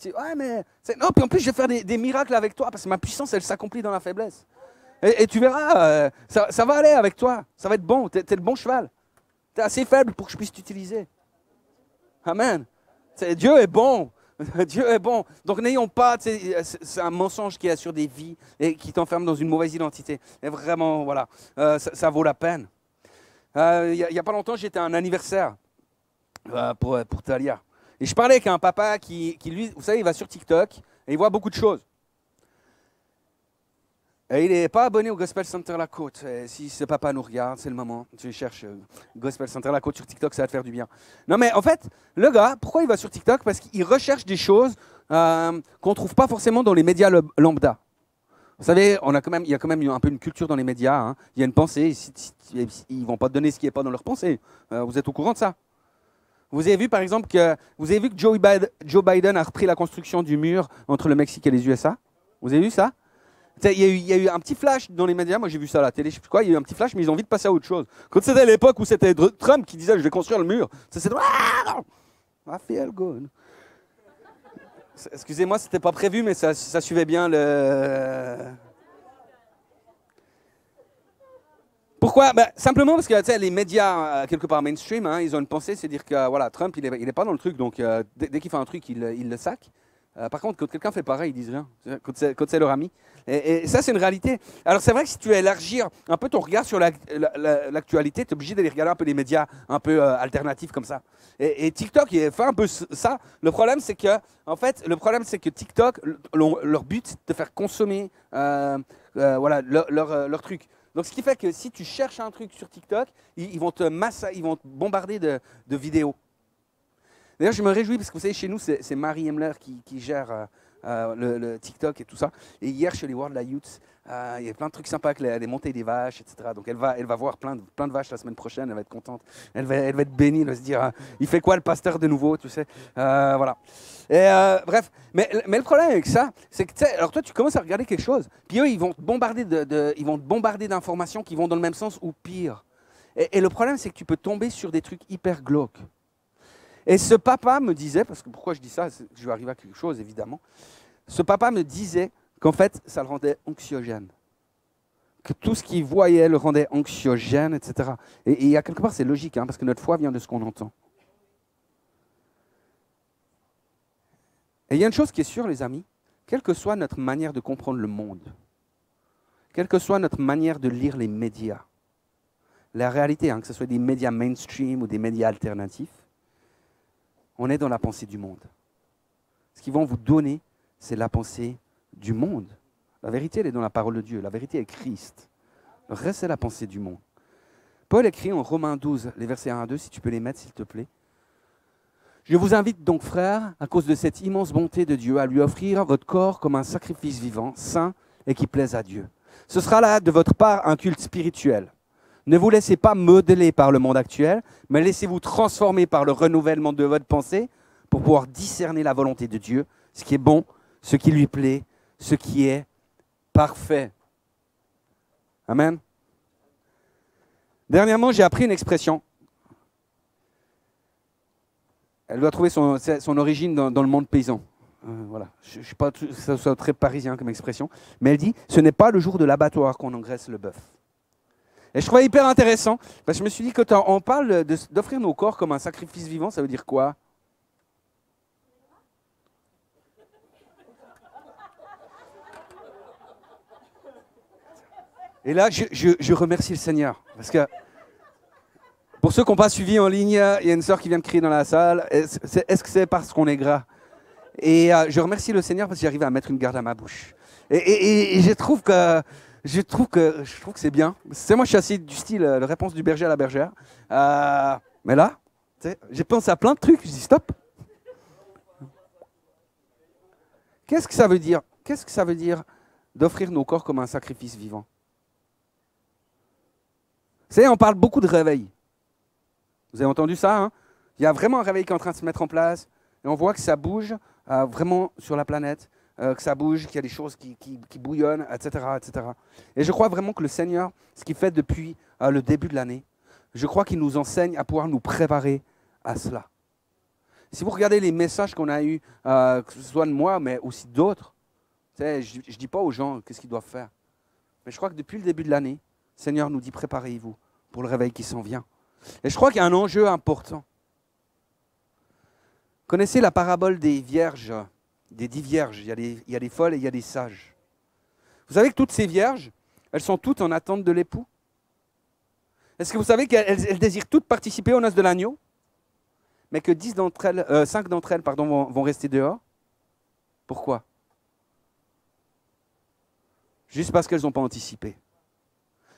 Ouais, mais non, puis en plus, je vais faire des miracles avec toi parce que ma puissance, elle s'accomplit dans la faiblesse. Et tu verras, ça va aller avec toi. Ça va être bon. Tu es le bon cheval. Tu es assez faible pour que je puisse t'utiliser. Amen. Dieu est bon. Dieu est bon. Donc n'ayons pas, c'est un mensonge qui est sur des vies et qui t'enferme dans une mauvaise identité. Et vraiment, voilà, ça vaut la peine. Il n'y a pas longtemps, j'étais à un anniversaire pour Talia. Et je parlais avec un papa qui, lui, vous savez, il va sur TikTok et il voit beaucoup de choses. Et il n'est pas abonné au Gospel Center La Côte. Et si ce papa nous regarde, c'est le moment. Tu cherches Gospel Center La Côte sur TikTok, ça va te faire du bien. Non mais en fait, le gars, pourquoi il va sur TikTok? Parce qu'il recherche des choses qu'on ne trouve pas forcément dans les médias lambda. Vous savez, il y a quand même un peu une culture dans les médias. Hein. Il y a une pensée. Ils ne vont pas te donner ce qui n'est pas dans leur pensée. Vous êtes au courant de ça? Vous avez vu par exemple que Joe Biden a repris la construction du mur entre le Mexique et les USA? Vous avez vu ça? Il y a eu un petit flash dans les médias, moi j'ai vu ça à la télé, je sais plus quoi, il y a eu un petit flash, mais ils ont envie de passer à autre chose. Quand c'était l'époque où c'était Trump qui disait je vais construire le mur, c'était I feel good. Excusez-moi, c'était pas prévu, mais ça suivait bien le... Pourquoi? Simplement parce que les médias, quelque part mainstream, hein, ils ont une pensée, c'est dire que voilà, Trump, il est pas dans le truc, donc dès qu'il fait un truc, il le sac. Par contre, quand quelqu'un fait pareil, ils disent rien, quand c'est leur ami. Et ça, c'est une réalité. Alors, c'est vrai que si tu veux élargir un peu ton regard sur l'actualité, tu es obligé d'aller regarder un peu les médias un peu alternatifs comme ça. Et TikTok, il fait un peu ça. Le problème, c'est que TikTok, leur but, c'est de te faire consommer voilà, leur truc. Donc, ce qui fait que si tu cherches un truc sur TikTok, ils vont te bombarder de vidéos. D'ailleurs, je me réjouis parce que vous savez, chez nous, c'est Marie Emler qui gère le TikTok et tout ça. Et hier, je suis allé voir de la Youth. Il y a plein de trucs sympas avec les montées des vaches, etc. Donc, elle va voir plein de vaches la semaine prochaine. Elle va être contente. Elle va être bénie. Elle va se dire, il fait quoi le pasteur de nouveau, tu sais. Voilà. Et bref. Mais le problème avec ça, c'est que, tu sais, alors toi, tu commences à regarder quelque chose. Puis eux, ils vont te bombarder d'informations qui vont dans le même sens ou pire. Et le problème, c'est que tu peux tomber sur des trucs hyper glauques. Et ce papa me disait, parce que pourquoi je dis ça, je vais arriver à quelque chose évidemment, ce papa me disait qu'en fait, ça le rendait anxiogène. Que tout ce qu'il voyait le rendait anxiogène, etc. Et à quelque part, c'est logique, hein, parce que notre foi vient de ce qu'on entend. Et il y a une chose qui est sûre, les amis, quelle que soit notre manière de comprendre le monde, quelle que soit notre manière de lire les médias, la réalité, hein, que ce soit des médias mainstream ou des médias alternatifs, on est dans la pensée du monde. Ce qu'ils vont vous donner, c'est la pensée du monde. La vérité, elle est dans la parole de Dieu. La vérité est Christ. Le reste, c'est la pensée du monde. Paul écrit en Romains 12, les versets 1 à 2, si tu peux les mettre, s'il te plaît. Je vous invite donc, frères, à cause de cette immense bonté de Dieu, à lui offrir votre corps comme un sacrifice vivant, saint et qui plaise à Dieu. Ce sera là, de votre part, un culte spirituel. Ne vous laissez pas modeler par le monde actuel, mais laissez-vous transformer par le renouvellement de votre pensée pour pouvoir discerner la volonté de Dieu, ce qui est bon, ce qui lui plaît, ce qui est parfait. Amen. Dernièrement, j'ai appris une expression. Elle doit trouver son origine dans le monde paysan. Voilà. Je ne suis pas que ça soit très parisien comme expression, mais elle dit « Ce n'est pas le jour de l'abattoir qu'on engraisse le bœuf ». Et je trouvais hyper intéressant, parce que je me suis dit, quand on parle d'offrir nos corps comme un sacrifice vivant, ça veut dire quoi? Et là, je remercie le Seigneur, parce que pour ceux qui n'ont pas suivi en ligne, il y a une sœur qui vient de crier dans la salle, est-ce que c'est parce qu'on est gras? Et je remercie le Seigneur parce que j'arrive à mettre une garde à ma bouche. Et je trouve que c'est bien. C'est moi, je suis assez du style la réponse du berger à la bergère. Mais là, j'ai pensé à plein de trucs. Je dis stop. Qu'est-ce que ça veut dire? Qu'est-ce que ça veut dire d'offrir nos corps comme un sacrifice vivant? Vous savez, on parle beaucoup de réveil. Vous avez entendu ça, hein? Il y a vraiment un réveil qui est en train de se mettre en place. Et on voit que ça bouge vraiment sur la planète. Que ça bouge, qu'il y a des choses qui bouillonnent, etc., etc. Et je crois vraiment que le Seigneur, ce qu'il fait depuis le début de l'année, je crois qu'il nous enseigne à pouvoir nous préparer à cela. Si vous regardez les messages qu'on a eus, que ce soit de moi, mais aussi d'autres, je ne dis pas aux gens qu'est-ce qu'ils doivent faire. Mais je crois que depuis le début de l'année, le Seigneur nous dit préparez-vous pour le réveil qui s'en vient. Et je crois qu'il y a un enjeu important. Connaissez la parabole des vierges, des 10 vierges. Il y a des folles et il y a des sages. Vous savez que toutes ces vierges, elles sont toutes en attente de l'époux. Est-ce que vous savez qu'elles désirent toutes participer aux noces de l'agneau, mais que 5 d'entre elles vont rester dehors? Pourquoi? Juste parce qu'elles n'ont pas anticipé.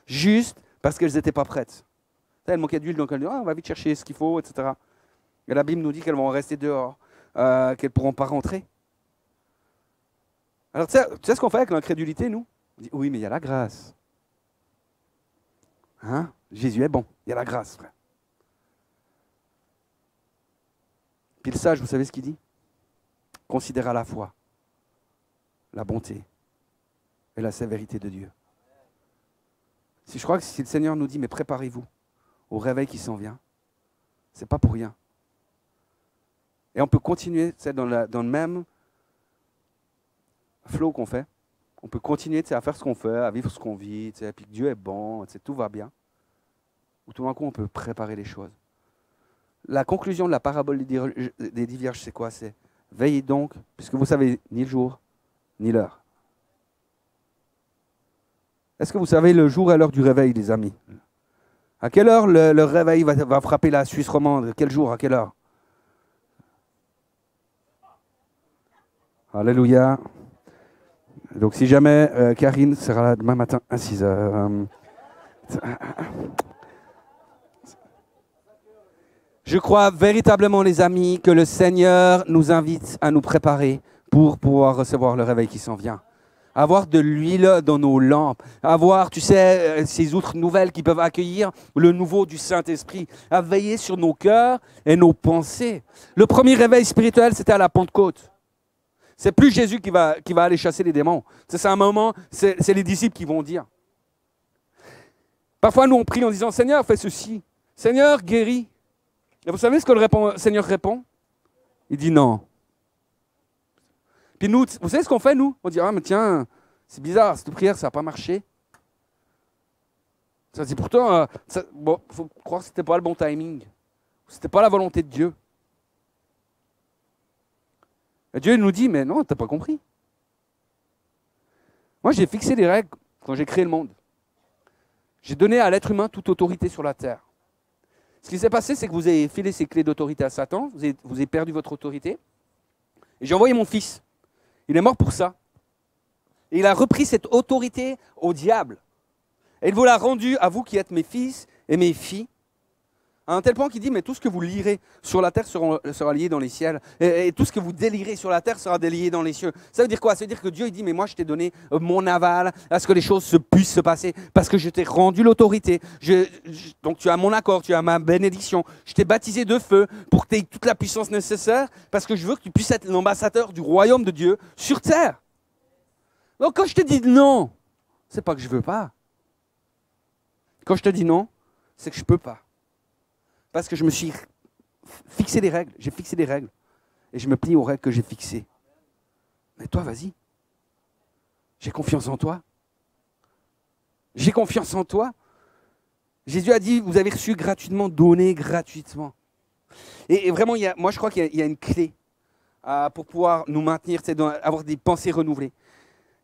Juste parce qu'elles n'étaient pas prêtes. Elles manquaient d'huile, donc elles disent on va vite chercher ce qu'il faut, etc. Et la Bible nous dit qu'elles vont rester dehors, qu'elles ne pourront pas rentrer. Alors, tu sais ce qu'on fait avec l'incrédulité, nous? On dit, oui, mais il y a la grâce. Hein? Jésus est bon, il y a la grâce, frère. Puis le sage, vous savez ce qu'il dit? Considère à la fois la bonté et la sévérité de Dieu. Je crois que si le Seigneur nous dit, mais préparez-vous au réveil qui s'en vient, c'est pas pour rien. Et on peut continuer dans le même flow qu'on fait. On peut continuer à faire ce qu'on fait, à vivre ce qu'on vit, et puis Dieu est bon, tout va bien. Ou tout d'un coup, on peut préparer les choses. La conclusion de la parabole des 10 vierges, c'est quoi? C'est veillez donc, puisque vous savez ni le jour, ni l'heure. Est-ce que vous savez le jour et l'heure du réveil, les amis? À quelle heure le réveil va frapper la Suisse romande? Quel jour? À quelle heure? Alléluia. Donc si jamais Karine sera là demain matin à 6h. Je crois véritablement, les amis, que le Seigneur nous invite à nous préparer pour pouvoir recevoir le réveil qui s'en vient. Avoir de l'huile dans nos lampes, avoir, tu sais, ces outres nouvelles qui peuvent accueillir le nouveau du Saint-Esprit, à veiller sur nos cœurs et nos pensées. Le premier réveil spirituel, c'était à la Pentecôte. C'est plus Jésus qui va aller chasser les démons. C'est un moment, c'est les disciples qui vont dire. Parfois, nous, on prie en disant, Seigneur, fais ceci. Seigneur, guéris. Et vous savez ce que le Seigneur répond? Il dit non. Puis nous, vous savez ce qu'on fait, nous? On dit, ah, mais tiens, c'est bizarre, cette prière, ça n'a pas marché. Ça dit, pourtant, bon, faut croire que ce n'était pas le bon timing. Ce n'était pas la volonté de Dieu. Et Dieu nous dit, mais non, tu n'as pas compris. Moi, j'ai fixé des règles quand j'ai créé le monde. J'ai donné à l'être humain toute autorité sur la terre. Ce qui s'est passé, c'est que vous avez filé ces clés d'autorité à Satan, vous avez perdu votre autorité, et j'ai envoyé mon fils. Il est mort pour ça. Et il a repris cette autorité au diable. Et il vous l'a rendue à vous qui êtes mes fils et mes filles, à un tel point qu'il dit, mais tout ce que vous lirez sur la terre sera lié dans les ciels, et tout ce que vous délirez sur la terre sera délié dans les cieux. Ça veut dire quoi? Ça veut dire que Dieu il dit, mais moi je t'ai donné mon aval à ce que les choses puissent se passer, parce que je t'ai rendu l'autorité. Donc tu as mon accord, tu as ma bénédiction. Je t'ai baptisé de feu pour que tu aies toute la puissance nécessaire, parce que je veux que tu puisses être l'ambassadeur du royaume de Dieu sur terre. Donc quand je te dis non, c'est pas que je veux pas. Quand je te dis non, c'est que je peux pas. Parce que je me suis fixé des règles, j'ai fixé des règles. Et je me plie aux règles que j'ai fixées. Mais toi, vas-y. J'ai confiance en toi. J'ai confiance en toi. Jésus a dit, vous avez reçu gratuitement, donné gratuitement. Et vraiment, moi je crois qu'il y a une clé pour pouvoir nous maintenir, avoir des pensées renouvelées.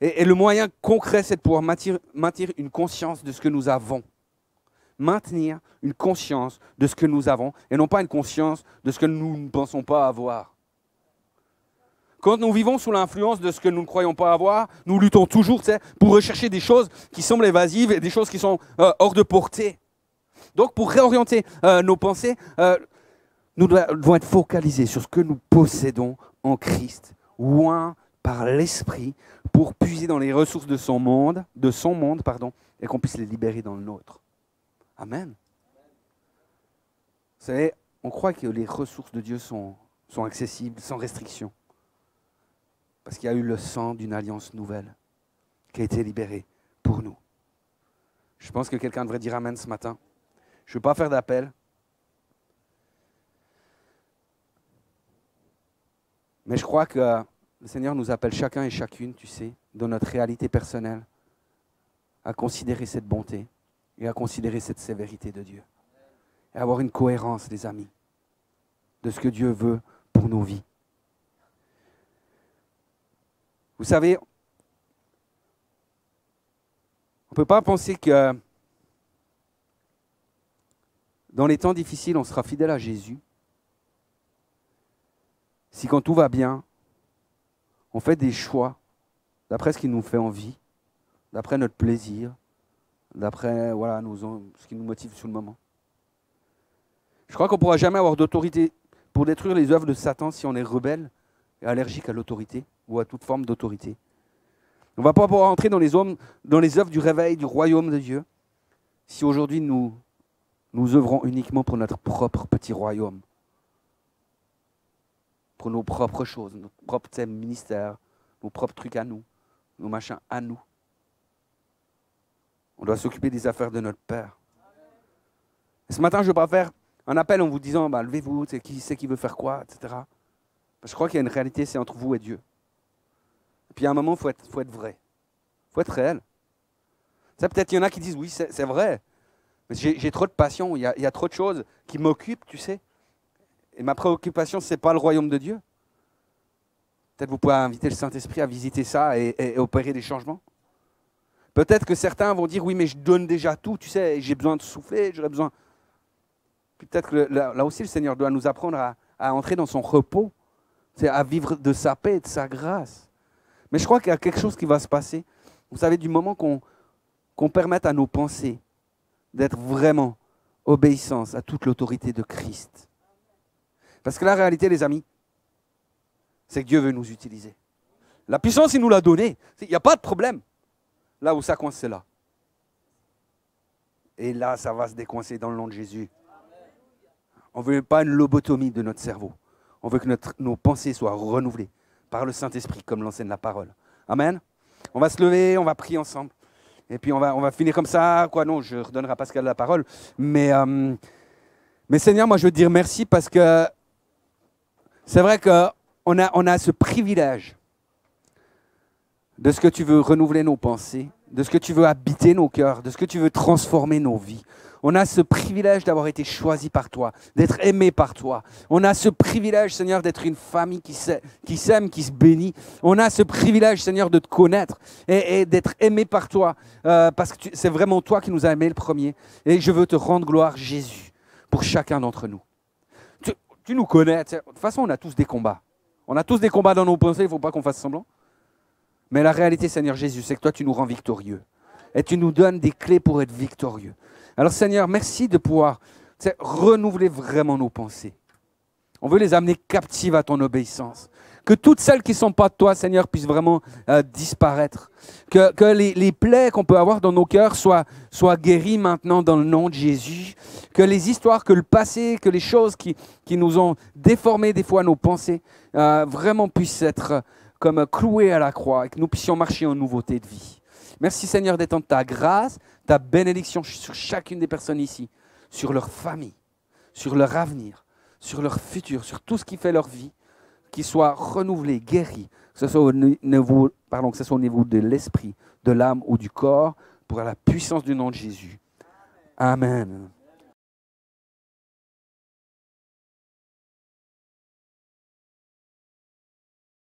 Et le moyen concret, c'est de pouvoir maintenir une conscience de ce que nous avons. Maintenir une conscience de ce que nous avons et non pas une conscience de ce que nous ne pensons pas avoir. Quand nous vivons sous l'influence de ce que nous ne croyons pas avoir, nous luttons toujours pour rechercher des choses qui semblent évasives et des choses qui sont hors de portée. Donc pour réorienter nos pensées, nous devons être focalisés sur ce que nous possédons en Christ, oints par l'Esprit, pour puiser dans les ressources de son monde, et qu'on puisse les libérer dans le nôtre. Amen. Vous savez, on croit que les ressources de Dieu sont accessibles, sans restriction. Parce qu'il y a eu le sang d'une alliance nouvelle qui a été libéré pour nous. Je pense que quelqu'un devrait dire Amen ce matin. Je ne veux pas faire d'appel. Mais je crois que le Seigneur nous appelle chacun et chacune, tu sais, dans notre réalité personnelle, à considérer cette bonté et à considérer cette sévérité de Dieu. Et à avoir une cohérence, les amis, de ce que Dieu veut pour nos vies. Vous savez, on ne peut pas penser que dans les temps difficiles, on sera fidèle à Jésus. Si quand tout va bien, on fait des choix d'après ce qui nous fait envie, d'après notre plaisir, d'après ce qui nous motive sur le moment. Je crois qu'on ne pourra jamais avoir d'autorité pour détruire les œuvres de Satan si on est rebelle et allergique à l'autorité ou à toute forme d'autorité. On ne va pas pouvoir entrer dans les œuvres du réveil du royaume de Dieu si aujourd'hui nous œuvrons uniquement pour notre propre petit royaume, pour nos propres choses, notre propre ministère, nos propres trucs à nous, nos machins à nous. On doit s'occuper des affaires de notre Père. Et ce matin, je ne veux pas faire un appel en vous disant levez-vous, qui c'est qui veut faire quoi, etc. Parce que je crois qu'il y a une réalité, c'est entre vous et Dieu. Et puis à un moment, il faut être vrai. Il faut être réel. Peut-être qu'il y en a qui disent oui, c'est vrai. Mais j'ai trop de passion, il y a trop de choses qui m'occupent, tu sais. Et ma préoccupation, ce n'est pas le royaume de Dieu. Peut-être vous pouvez inviter le Saint-Esprit à visiter ça et opérer des changements. Peut-être que certains vont dire, oui, mais je donne déjà tout, tu sais, j'ai besoin de souffler, j'aurais besoin... Puis peut-être que là aussi, le Seigneur doit nous apprendre à entrer dans son repos, à vivre de sa paix et de sa grâce. Mais je crois qu'il y a quelque chose qui va se passer. Vous savez, du moment qu'on permette à nos pensées d'être vraiment obéissance à toute l'autorité de Christ. Parce que la réalité, les amis, c'est que Dieu veut nous utiliser. La puissance, il nous l'a donnée. Il n'y a pas de problème. Là où ça coince, c'est là. Et là, ça va se décoincer dans le nom de Jésus. On ne veut pas une lobotomie de notre cerveau. On veut que nos pensées soient renouvelées par le Saint-Esprit, comme l'enseigne la parole. Amen. On va se lever, on va prier ensemble. Et puis on va finir comme ça. Quoi, non, je redonnerai à Pascal la parole. Mais Seigneur, moi je veux te dire merci parce que c'est vrai qu'on a ce privilège de ce que tu veux renouveler nos pensées, de ce que tu veux habiter nos cœurs, de ce que tu veux transformer nos vies. On a ce privilège d'avoir été choisi par toi, d'être aimé par toi. On a ce privilège, Seigneur, d'être une famille qui s'aime, qui se bénit. On a ce privilège, Seigneur, de te connaître et d'être aimé par toi, parce que c'est vraiment toi qui nous as aimés le premier. Et je veux te rendre gloire, Jésus, pour chacun d'entre nous. Tu nous connais. De toute façon, on a tous des combats. On a tous des combats dans nos pensées, il ne faut pas qu'on fasse semblant. Mais la réalité, Seigneur Jésus, c'est que toi, tu nous rends victorieux. Et tu nous donnes des clés pour être victorieux. Alors, Seigneur, merci de pouvoir renouveler vraiment nos pensées. On veut les amener captives à ton obéissance. Que toutes celles qui ne sont pas de toi, Seigneur, puissent vraiment disparaître. Que les plaies qu'on peut avoir dans nos cœurs soient guéries maintenant dans le nom de Jésus. Que les histoires, que le passé, que les choses qui nous ont déformé des fois nos pensées, vraiment puissent être comme clouées à la croix et que nous puissions marcher en nouveauté de vie. Merci Seigneur d'étendre ta grâce, ta bénédiction sur chacune des personnes ici, sur leur famille, sur leur avenir, sur leur futur, sur tout ce qui fait leur vie, qu'ils soient renouvelés, guéris, que ce soit au niveau de l'esprit, de l'âme ou du corps, pour la puissance du nom de Jésus. Amen.